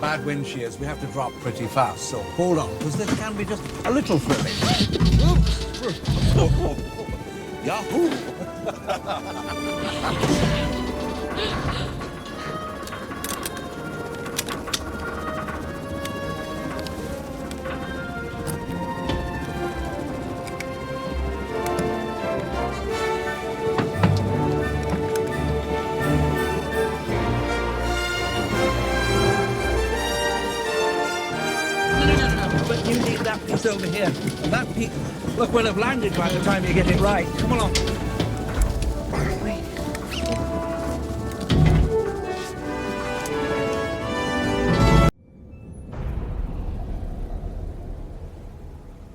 bad wind shears, we have to drop pretty fast. So hold on, because this can be just a little thrilling. Yahoo! But you need that piece over here. And that piece, look, we'll have landed by the time you get it right. Come along.